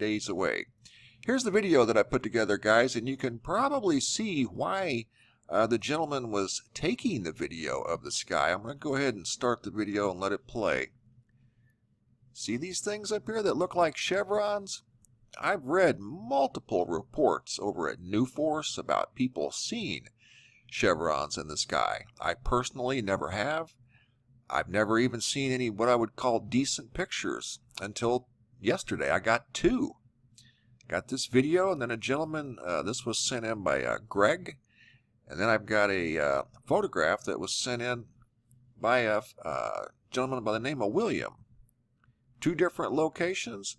days away. Here's the video that I put together, guys, and you can probably see why the gentleman was taking the video of the sky. I'm going to go ahead and start the video and let it play. See these things up here that look like chevrons? I've read multiple reports over at New Force about people seeing chevrons in the sky. I personally never have. I've never even seen any what I would call decent pictures until yesterday. I got two. Got this video, and then a gentleman, this was sent in by Greg, and then I've got a photograph that was sent in by a gentleman by the name of William. Two different locations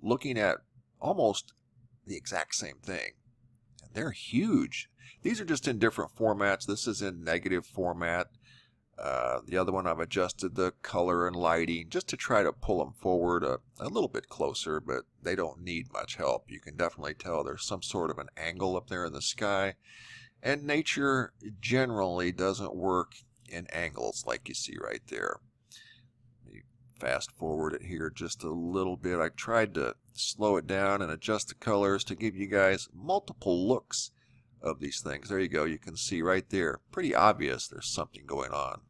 looking at almost the exact same thing. And they're huge. These are just in different formats. This is in negative format. The other one I've adjusted the color and lighting just to try to pull them forward a little bit closer, but they don't need much help. You can definitely tell there's some sort of an angle up there in the sky. And nature generally doesn't work in angles like you see right there. Fast forward it here just a little bit. I tried to slow it down and adjust the colors to give you guys multiple looks of these things. There you go. You can see right there. Pretty obvious there's something going on.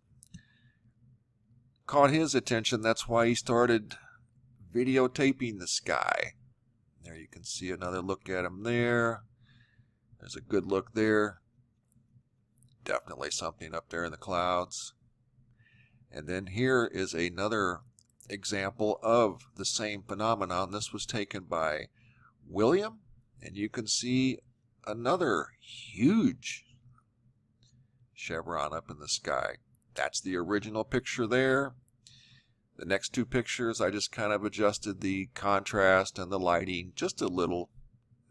Caught his attention. That's why he started videotaping the sky. There you can see another look at him there. There's a good look there. Definitely something up there in the clouds. And then here is another example of the same phenomenon. This was taken by William, and you can see another huge chevron up in the sky. That's the original picture there. The next two pictures, I just kind of adjusted the contrast and the lighting just a little,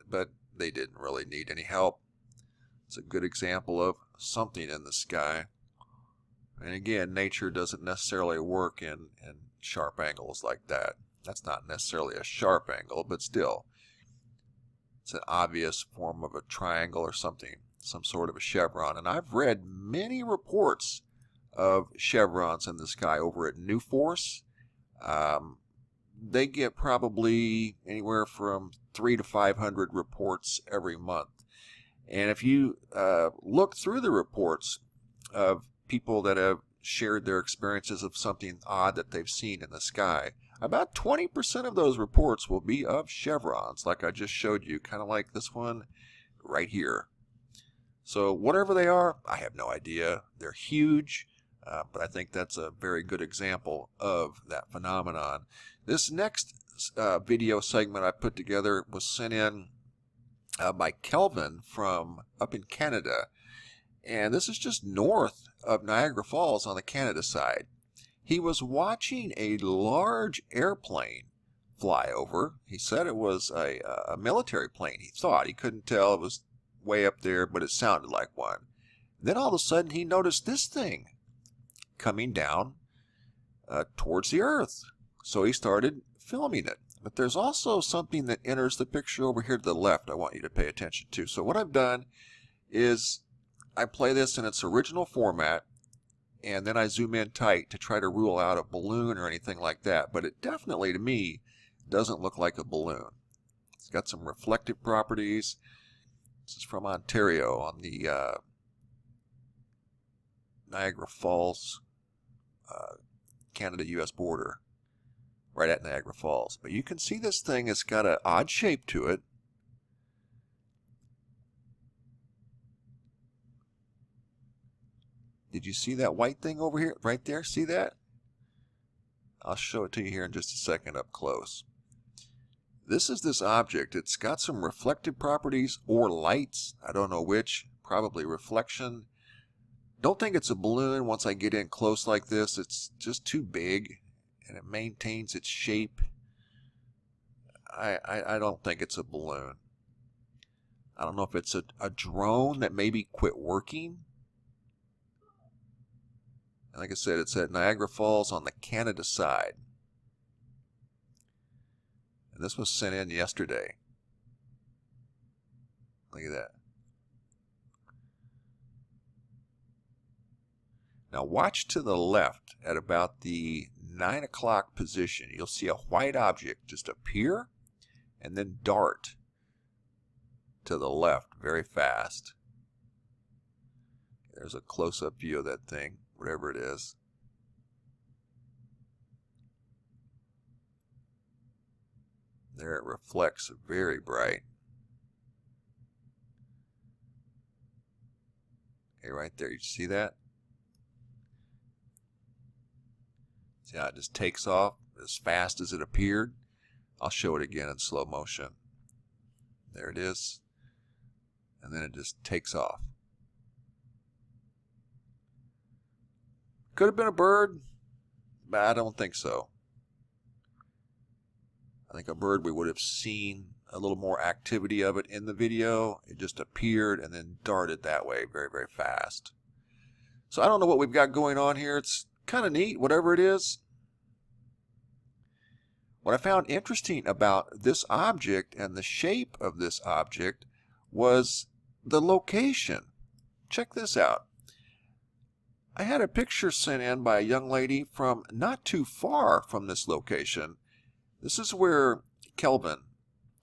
but they didn't really need any help. It's a good example of something in the sky. And again, nature doesn't necessarily work in sharp angles like that. That's not necessarily a sharp angle, but still, it's an obvious form of a triangle or something, some sort of a chevron. And I've read many reports of chevrons in the sky over at New Force. They get probably anywhere from 300 to 500 reports every month. And if you look through the reports of people that have shared their experiences of something odd that they've seen in the sky, about 20% of those reports will be of chevrons, like I just showed you, kind of like this one right here. So whatever they are, I have no idea. They're huge, but I think that's a very good example of that phenomenon. This next video segment I put together was sent in by Kelvin from up in Canada. And this is just north of Niagara Falls on the Canada side. He was watching a large airplane fly over. He said it was a military plane. He thought. He couldn't tell. It was way up there, but it sounded like one. Then all of a sudden he noticed this thing coming down towards the earth. So he started filming it. But there's also something that enters the picture over here to the left I want you to pay attention to. So what I've done is I play this in its original format, and then I zoom in tight to try to rule out a balloon or anything like that. But it definitely, to me, doesn't look like a balloon. It's got some reflective properties. This is from Ontario on the Niagara Falls, Canada-U.S. border, right at Niagara Falls. But you can see this thing has got an odd shape to it. Did you see that white thing over here, right there? See that? I'll show it to you here in just a second up close. This is this object. It's got some reflective properties or lights. I don't know which. Probably reflection. Don't think it's a balloon once I get in close like this. It's just too big, and it maintains its shape. I don't think it's a balloon. I don't know if it's a drone that maybe quit working. Like I said, it's at Niagara Falls on the Canada side. And this was sent in yesterday. Look at that. Now watch to the left at about the 9 o'clock position. You'll see a white object just appear and then dart to the left very fast. There's a close-up view of that thing, whatever it is. There it reflects very bright. Okay, right there, you see that? See how it just takes off as fast as it appeared? I'll show it again in slow motion. There it is. And then it just takes off. Could have been a bird, but I don't think so. I think a bird, we would have seen a little more activity of it in the video. It just appeared and then darted that way very, very fast. So I don't know what we've got going on here. It's kind of neat, whatever it is. What I found interesting about this object and the shape of this object was the location. Check this out. I had a picture sent in by a young lady from not too far from this location. This is where Kelvin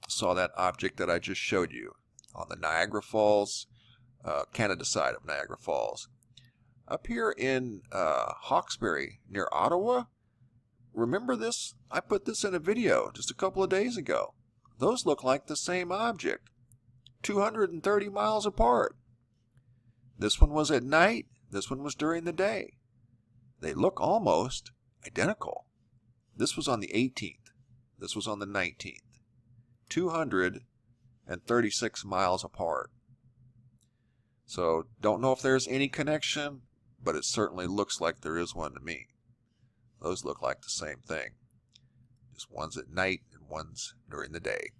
saw that object that I just showed you on the Niagara Falls, Canada side of Niagara Falls. Up here in Hawkesbury near Ottawa, remember this? I put this in a video just a couple of days ago. Those look like the same object, 230 miles apart. This one was at night, this one was during the day. They look almost identical. This was on the 18th. This was on the 19th. 236 miles apart. So, don't know if there's any connection, but it certainly looks like there is one to me. Those look like the same thing. Just one's at night and one's during the day.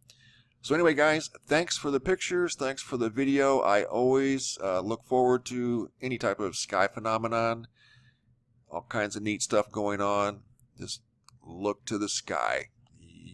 So anyway, guys, thanks for the pictures. Thanks for the video. I always look forward to any type of sky phenomenon. All kinds of neat stuff going on. Just look to the sky.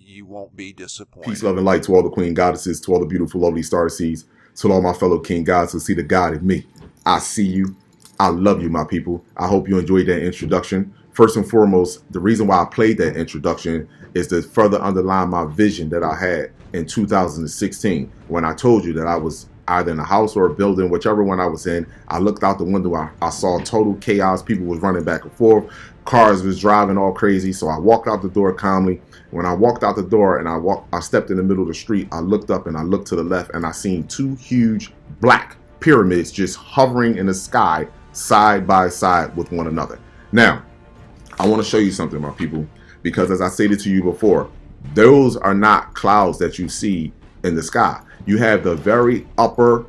You won't be disappointed. Peace, love, and light to all the queen goddesses, to all the beautiful, lovely starseeds, to all my fellow king gods who see the God in me. I see you. I love you, my people. I hope you enjoyed that introduction. First and foremost, the reason why I played that introduction is to further underline my vision that I had in 2016 when I told you that I was either in a house or a building, whichever one I was in. I looked out the window. I saw total chaos. People was running back and forth. Cars was driving all crazy. So I walked out the door calmly. When I walked out the door and I stepped in the middle of the street, I looked up and I looked to the left and I seen two huge black pyramids just hovering in the sky side by side with one another. Now, I want to show you something, my people, because as I stated to you before, those are not clouds that you see in the sky. You have the very upper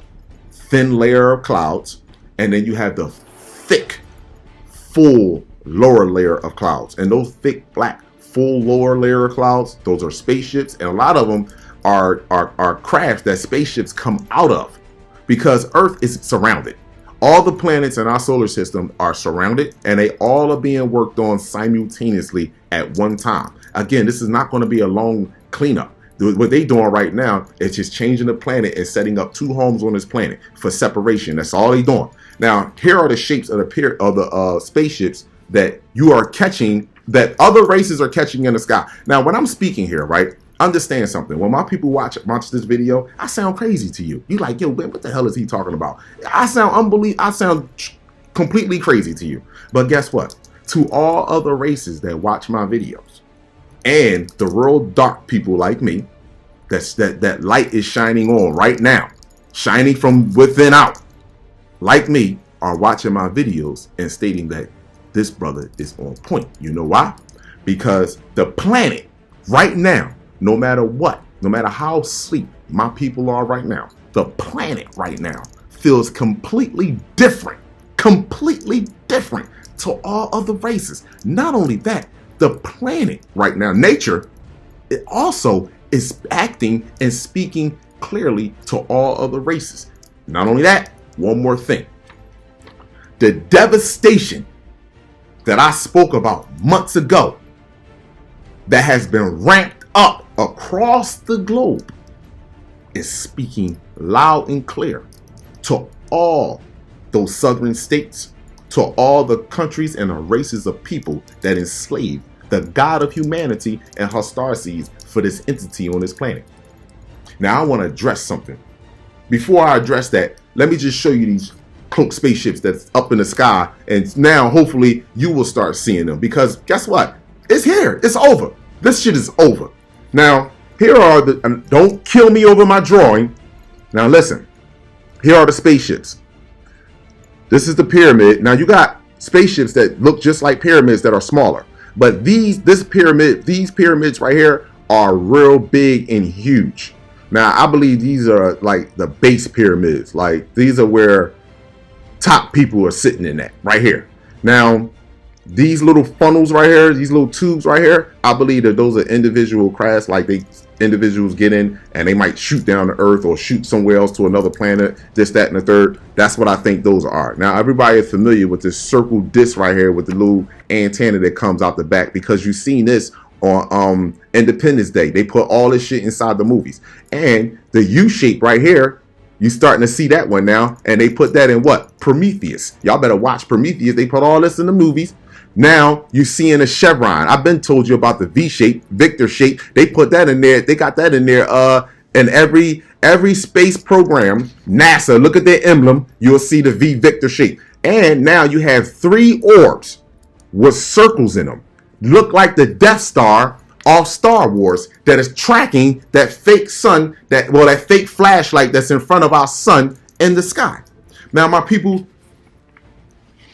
thin layer of clouds, and then you have the thick, full lower layer of clouds. And those thick, black, full lower layer of clouds, those are spaceships, and a lot of them are crafts that spaceships come out of, because Earth is surrounded. All the planets in our solar system are surrounded, and they all are being worked on simultaneously at one time. Again, this is not going to be a long cleanup. What they're doing right now is just changing the planet and setting up two homes on this planet for separation. That's all they're doing. Now, here are the shapes of the spaceships that you are catching, that other races are catching in the sky. Now, when I'm speaking here, right, understand something. When my people watch this video, I sound crazy to you. You like, yo, man, what the hell is he talking about? I sound completely crazy to you. But guess what? To all other races that watch my videos, and the real dark people like me, that light is shining on right now, shining from within out, like me, are watching my videos and stating that this brother is on point. You know why? Because the planet right now, no matter what, no matter how asleep my people are right now, the planet right now feels completely different to all other races. Not only that, the planet right now, nature, it also is acting and speaking clearly to all other races. Not only that, one more thing. The devastation that I spoke about months ago that has been ramped up across the globe is speaking loud and clear to all those southern states, to all the countries and the races of people that enslaved the God of humanity and her starseeds for this entity on this planet. Now I want to address something. Before I address that, let me just show you these cloaked spaceships that's up in the sky. And now hopefully you will start seeing them, because guess what? It's here. It's over. This shit is over. Now, here are the, don't kill me over my drawing. Now listen, here are the spaceships. This is the pyramid. Now you got spaceships that look just like pyramids that are smaller. But these pyramids right here are real big and huge. Now I believe these are like the base pyramids. Like these are where top people are sitting in that right here. Now these little funnels right here, these little tubes right here, I believe that those are individual crafts. Like individuals get in and they might shoot down to Earth or shoot somewhere else to another planet, this, that, and the third. That's what I think those are. Now everybody is familiar with this circle disc right here with the little antenna that comes out the back, because you've seen this on Independence Day. They put all this shit inside the movies. And the U shape right here, you starting to see that one now, and they put that in what? Prometheus. Y'all better watch Prometheus. They put all this in the movies. Now you're seeing a chevron. I've been told you about the V shape, Victor shape. They put that in there. They got that in there. In every space program, NASA. Look at their emblem. You'll see the V Victor shape. And now you have 3 orbs with circles in them. Look like the Death Star off Star Wars that is tracking that fake sun, that fake flashlight that's in front of our sun in the sky. Now, my people,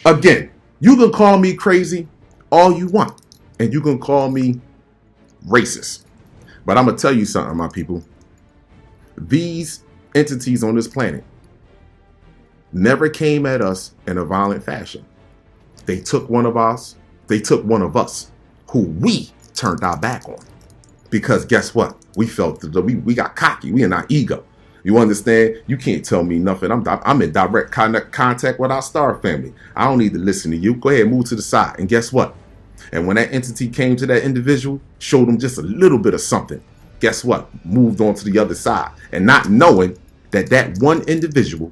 again, you can call me crazy all you want, and you can call me racist. But I'm going to tell you something, my people. These entities on this planet never came at us in a violent fashion. They took one of us, who we turned our back on. Because guess what? We felt we got cocky. We in our ego. You understand? You can't tell me nothing. I'm in direct contact with our star family. I don't need to listen to you. Go ahead, move to the side. And guess what? And when that entity came to that individual, showed them just a little bit of something, guess what? Moved on to the other side. And not knowing that that one individual,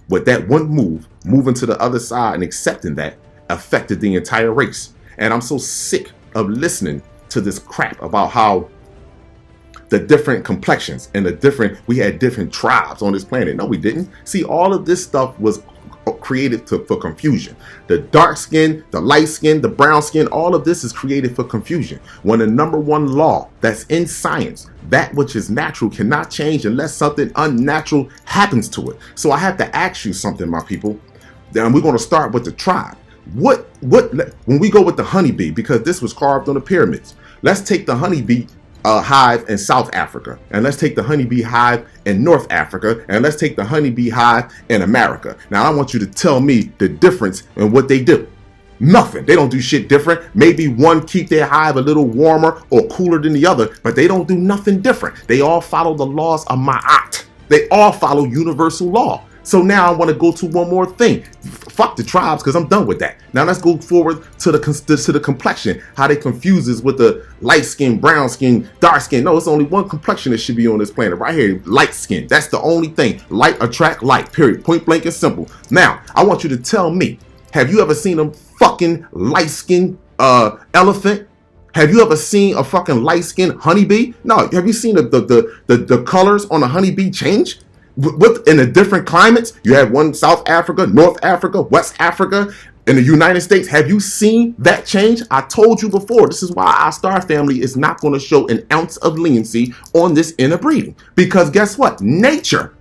with that one move, moving to the other side and accepting that, affected the entire race. And I'm so sick of listening to this crap about how the different complexions and we had different tribes on this planet. No, we didn't. See, all of this stuff was created for confusion. The dark skin, the light skin, the brown skin, all of this is created for confusion. When the number one law that's in science, that which is natural cannot change unless something unnatural happens to it. So I have to ask you something, my people. Then we're going to start with the tribe. What when we go with the honeybee, because this was carved on the pyramids, let's take the honeybee hive in South Africa, and let's take the honeybee hive in North Africa, and let's take the honeybee hive in America. Now I want you to tell me the difference in what they do. Nothing. They don't do shit different. Maybe one keep their hive a little warmer or cooler than the other, but they don't do nothing different. They all follow the laws of Ma'at. They all follow universal law. So now I want to go to one more thing. Fuck the tribes, because I'm done with that. Now let's go forward to the complexion. How they confuse us with the light skin, brown skin, dark skin. No, it's only one complexion that should be on this planet. Right here, light skin. That's the only thing. Light attract light, period. Point blank and simple. Now, I want you to tell me, have you ever seen a fucking light skin elephant? Have you ever seen a fucking light skin honeybee? No. Have you seen the colors on a honeybee change? In the different climates, you have one South Africa, North Africa, West Africa, in the United States. Have you seen that change? I told you before, this is why our star family is not going to show an ounce of leniency on this interbreeding. Because guess what? Nature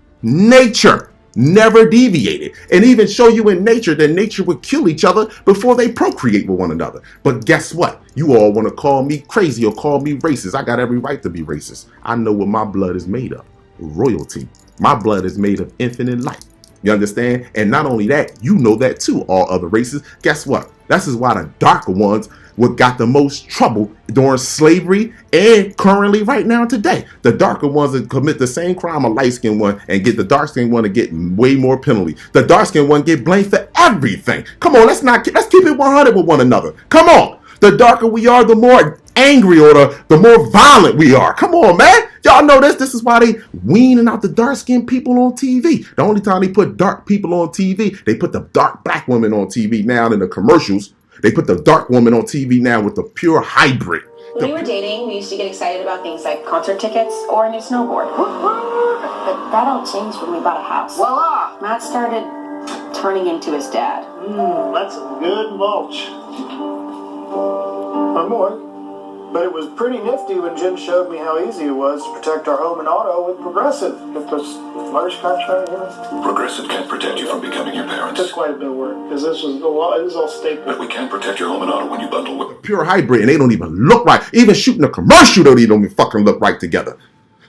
never deviated. And even show you in nature that nature would kill each other before they procreate with one another. But guess what? You all want to call me crazy or call me racist. I got every right to be racist. I know what my blood is made of. Royalty. My blood is made of infinite light. You understand? And not only that, you know that too, all other races. Guess what? This is why the darker ones got the most trouble during slavery and currently right now today. The darker ones that commit the same crime a light-skinned one and get the dark-skinned one to get way more penalty. The dark-skinned one get blamed for everything. Come on, let's keep it 100 with one another. Come on. The darker we are, the more angry or the more violent we are. Come on, man. Y'all know this. This is why they weaning out the dark-skinned people on TV. The only time they put dark people on TV, they put the dark black women on TV now in the commercials. They put the dark woman on TV now with the pure hybrid. When we were dating, we used to get excited about things like concert tickets or a new snowboard. But that all changed when we bought a house. Voila! Matt started turning into his dad. That's some good mulch. One more. But it was pretty nifty when Jim showed me how easy it was to protect our home and auto with Progressive. Get those large contract units. Progressive can't protect you from becoming your parents. It took quite a bit of work, because this was all staple. But we can protect your home and auto when you bundle with Pure hybrid, and they don't even look right. Even shooting a commercial, they don't even fucking look right together.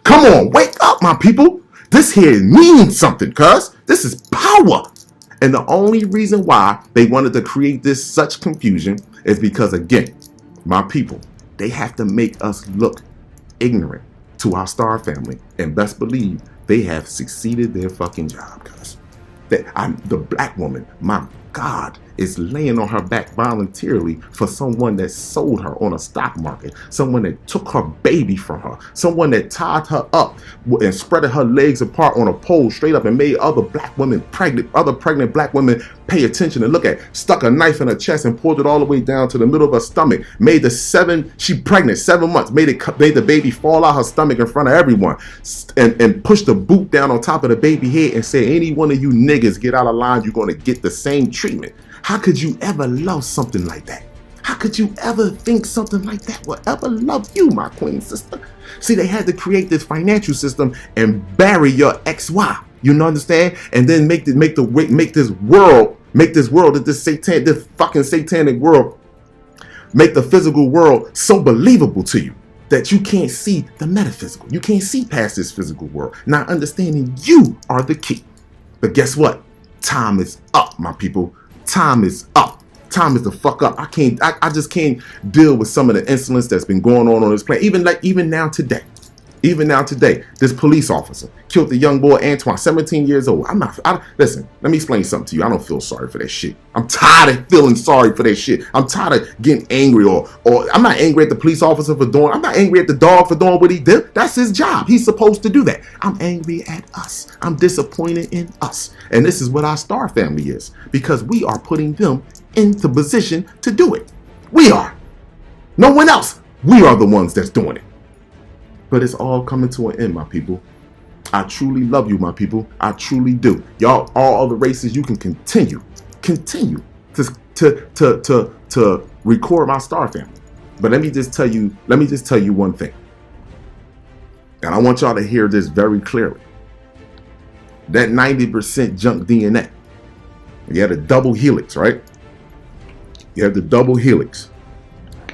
Come on, wake up, my people. This here means something, cuz. This is power. And the only reason why they wanted to create this such confusion is because, again, my people, they have to make us look ignorant to our star family. And best believe they have succeeded their fucking job, cuz. The black woman, my God, is laying on her back voluntarily for someone that sold her on a stock market, someone that took her baby from her, someone that tied her up and spread her legs apart on a pole straight up and made other pregnant black women pay attention and look at, stuck a knife in her chest and pulled it all the way down to the middle of her stomach, she pregnant 7 months, made the baby fall out her stomach in front of everyone, and pushed the boot down on top of the baby head and said, any one of you niggas get out of line, you're going to get the same treatment. How could you ever love something like that? How could you ever think something like that will ever love you, my queen sister? See, they had to create this financial system and bury your XY. You understand? And then make this fucking satanic world, make the physical world so believable to you that you can't see the metaphysical. You can't see past this physical world. Not understanding you are the key. But guess what? Time is up, my people. Time is up. Time is the fuck up. I just can't deal with some of the insolence that's been going on this planet. Even now today, this police officer killed the young boy Antoine, 17 years old. Listen, let me explain something to you. I don't feel sorry for that shit. I'm tired of feeling sorry for that shit. I'm tired of getting angry or I'm not angry at the police officer for doing, I'm not angry at the dog for doing what he did. That's his job. He's supposed to do that. I'm angry at us. I'm disappointed in us. And this is what our star family is, because we are putting them into position to do it. We are. No one else. We are the ones that's doing it. But it's all coming to an end, my people. I truly love you, my people. I truly do. Y'all, all other races, you can continue to record my star family. But let me just tell you one thing. And I want y'all to hear this very clearly. That 90% junk DNA. You have the double helix, right? You have the double helix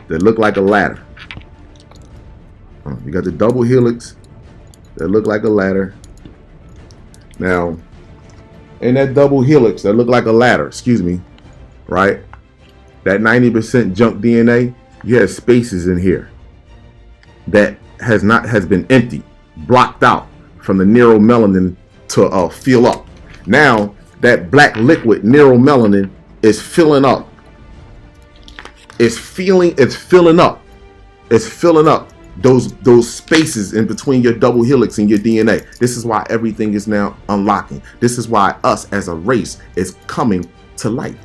that look like a ladder. You got the double helix that look like a ladder. Now, in that double helix that look like a ladder, right? That 90% junk DNA, you have spaces in here that has been empty, blocked out from the neuromelanin to fill up. Now, that black liquid neuromelanin is filling up. It's filling up those spaces in between your double helix and your DNA. This is why everything is now unlocking. This is why us as a race is coming to light.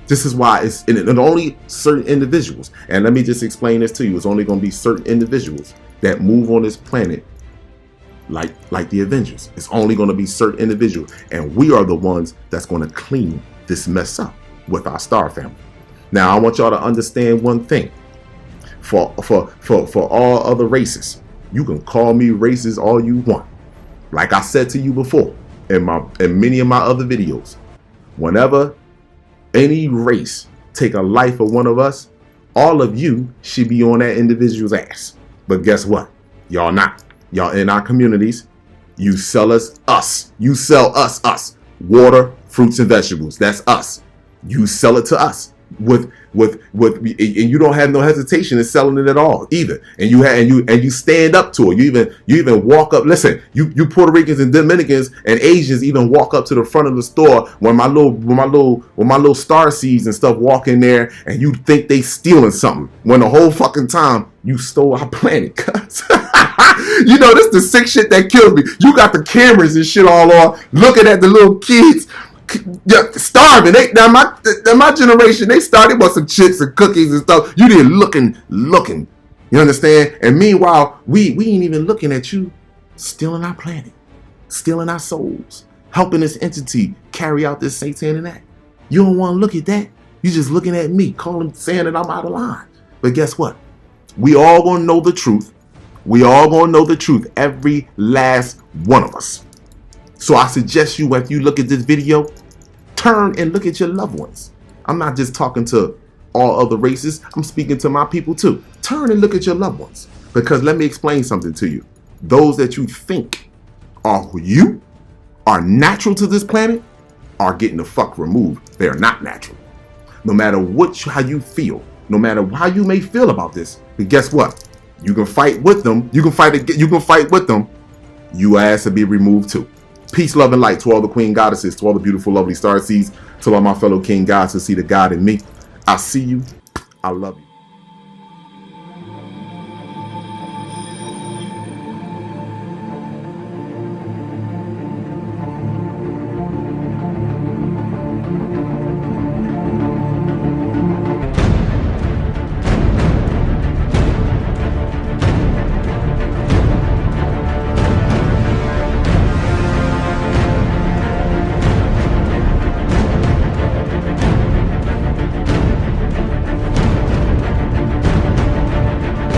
This is why it's only certain individuals. And let me just explain this to you. It's only going to be certain individuals that move on this planet like the Avengers. It's only going to be certain individuals. And we are the ones that's going to clean this mess up with our star family. Now, I want y'all to understand one thing. For all other races, you can call me racist all you want. Like I said to you before in many of my other videos, whenever any race take a life of one of us, all of you should be on that individual's ass. But guess what? Y'all not. Y'all in our communities. You sell us. You sell us. Water, fruits, and vegetables. That's us. You sell it to us. With and you don't have no hesitation in selling it at all either, and you stand up to it. You even walk up. Listen, you Puerto Ricans and Dominicans and Asians even walk up to the front of the store when my little star seeds and stuff walk in there, and you think they stealing something when the whole fucking time you stole our planet. You know, this the sick shit that kills me. You got the cameras and shit all on, looking at the little kids. Starving. My generation, they started with some chips and cookies and stuff. You did looking. You understand? And meanwhile, we ain't even looking at you stealing our planet, stealing our souls, helping this entity carry out this satanic act. You don't want to look at that. You're just looking at me, saying that I'm out of line. But guess what? We all gonna know the truth. We all gonna know the truth, every last one of us. So I suggest you, if you look at this video, turn and look at your loved ones. I'm not just talking to all other races. I'm speaking to my people too. Turn and look at your loved ones. Because let me explain something to you. Those that you think are natural to this planet are getting the fuck removed. They are not natural. No matter how you feel, no matter how you may feel about this, but guess what? You can fight with them. You can fight with them. You ask to be removed too. Peace, love, and light to all the queen goddesses, to all the beautiful, lovely starseeds, to all my fellow king gods who see the God in me. I see you. I love you.